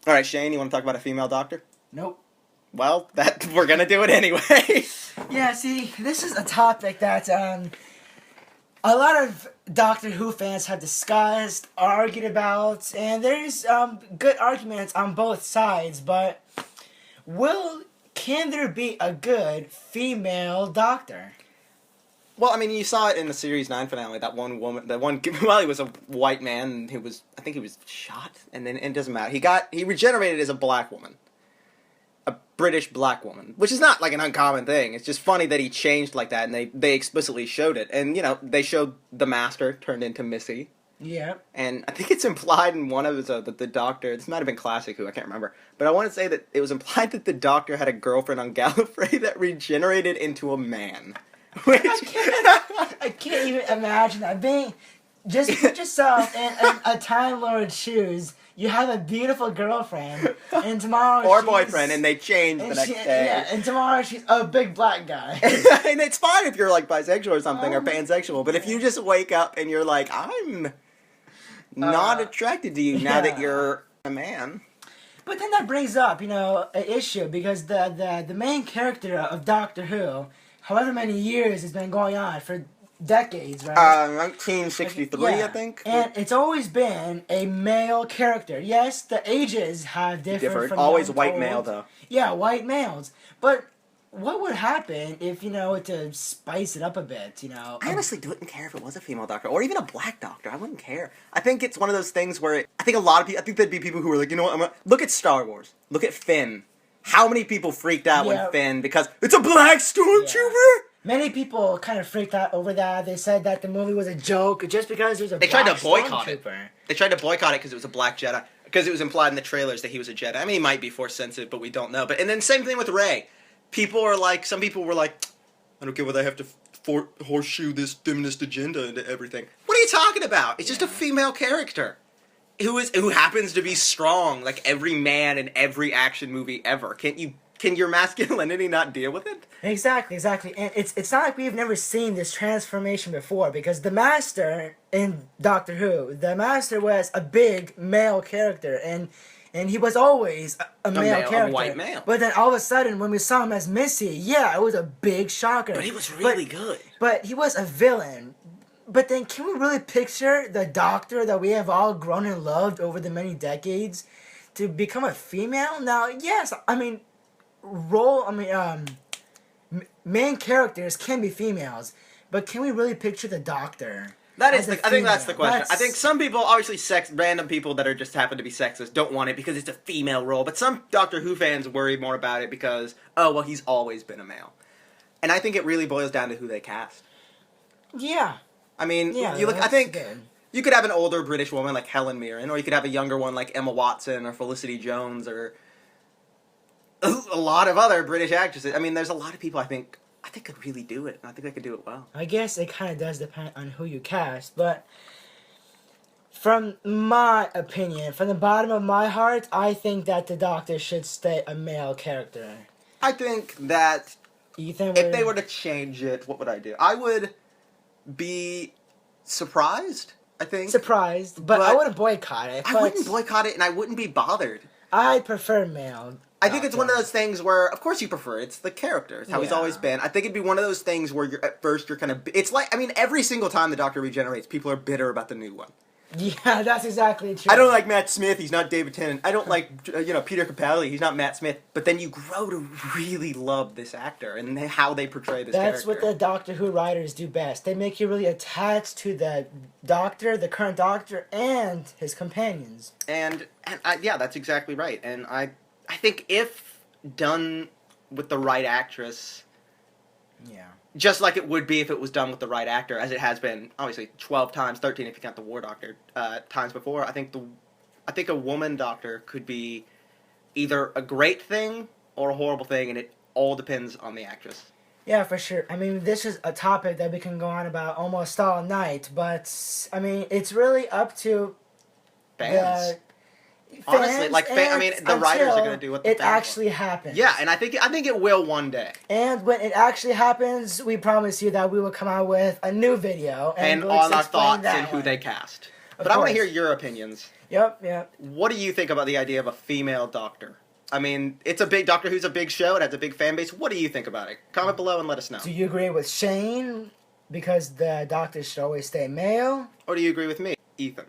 All right, Shane, you want to talk about a female doctor? Nope. Well, we're gonna do it anyway. Yeah, see, this is a topic that a lot of Doctor Who fans have discussed, argued about, and there's good arguments on both sides. But can there be a good female Doctor? Well, I mean, you saw it in the Series 9 finale. That one woman, well, he was a white man who was, I think he was shot, and then it doesn't matter. He regenerated as a black woman. A British black woman. Which is not, like, an uncommon thing. It's just funny that he changed like that, and they explicitly showed it. And, you know, they showed the Master turned into Missy. Yeah. And I think it's implied in one episode that the Doctor, this might have been Classic Who, I can't remember, but I want to say that it was implied that the Doctor had a girlfriend on Gallifrey that regenerated into a man. Which... I can't even imagine that. Just put yourself in a Time Lord's shoes. You have a beautiful girlfriend, and tomorrow or boyfriend, and they change the next day. Yeah, and tomorrow she's a big black guy. And it's fine if you're, like, bisexual or something, or pansexual, but if you just wake up and you're like, I'm not attracted to you now that you're a man. But then that brings up, an issue, because the main character of Doctor Who, however many years has been going on, for decades, right? 1963, yeah. I think. And it's always been a male character. Yes, the ages have different. From Always young white to male, old. though. Yeah, white males. But what would happen if, to spice it up a bit, I honestly wouldn't care if it was a female doctor, or even a black doctor. I wouldn't care. I think it's one of those things where I think there'd be people who are like, you know what, look at Star Wars. Look at Finn. How many people freaked out when Finn, because it's a black stormtrooper? Yeah. Many people kind of freaked out over that. They said that the movie was a joke just because there's a black tried to boycott stormtrooper. it. They tried to boycott it because it was a black Jedi. Because it was implied in the trailers that he was a Jedi. I mean, he might be force sensitive, but we don't know. And then same thing with Rey. Some people were like, I don't get why they have to horseshoe this feminist agenda into everything. What are you talking about? It's just a female character who happens to be strong, like every man in every action movie ever. Can your masculinity not deal with it? Exactly. And it's not like we've never seen this transformation before, because the Master in Doctor Who, the Master was a big male character, and he was always a male character. A white male. But then all of a sudden, when we saw him as Missy, it was a big shocker. But he was really good. But he was a villain. But then can we really picture the Doctor that we have all grown and loved over the many decades to become a female? Now, yes, main characters can be females, but can we really picture the Doctor? I think that's the question. I think some people, obviously random people that are just happen to be sexist, don't want it because it's a female role, but some Doctor Who fans worry more about it because, he's always been a male. And I think it really boils down to who they cast. Yeah. I mean, you could have an older British woman like Helen Mirren, or you could have a younger one like Emma Watson or Felicity Jones, or a lot of other British actresses. I mean, there's a lot of people I think could really do it, and I think they could do it well. I guess it kind of does depend on who you cast, but from my opinion, from the bottom of my heart, I think that the Doctor should stay a male character. I think that if they were to change it, what would I do? I would be surprised, I think. Surprised, but I wouldn't boycott it. I wouldn't boycott it, and I wouldn't be bothered. I prefer male. I think it's one of those things where, of course you prefer it. It's the character. It's how he's always been. I think it'd be one of those things where at first you're kind of... It's like, every single time the Doctor regenerates, people are bitter about the new one. Yeah, that's exactly true. I don't like Matt Smith. He's not David Tennant. I don't like, Peter Capaldi. He's not Matt Smith. But then you grow to really love this actor and how they portray this character. That's what the Doctor Who writers do best. They make you really attached to the Doctor, the current Doctor, and his companions. And that's exactly right. And I think if done with the right actress... Yeah. Just like it would be if it was done with the right actor, as it has been, obviously, 12 times, 13 if you count the War Doctor, times before. I think a woman Doctor could be either a great thing or a horrible thing, and it all depends on the actress. Yeah, for sure. This is a topic that we can go on about almost all night, but, it's really up to fans. Honestly, the writers are going to do what it actually happens. Yeah, and I think it will one day. And when it actually happens, we promise you that we will come out with a new video and on our thoughts and who they cast. But I want to course. hear your opinions. Yep. What do you think about the idea of a female doctor? I mean, it's a big Doctor Who's a big show. It has a big fan base. What do you think about it? Comment below and let us know. Do you agree with Shane because the doctors should always stay male? Or do you agree with me, Ethan?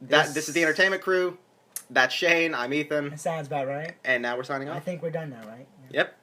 Yes. This is the entertainment crew. That's Shane. I'm Ethan. That sounds about right. And now we're signing I off. think we're done now, right? Yep.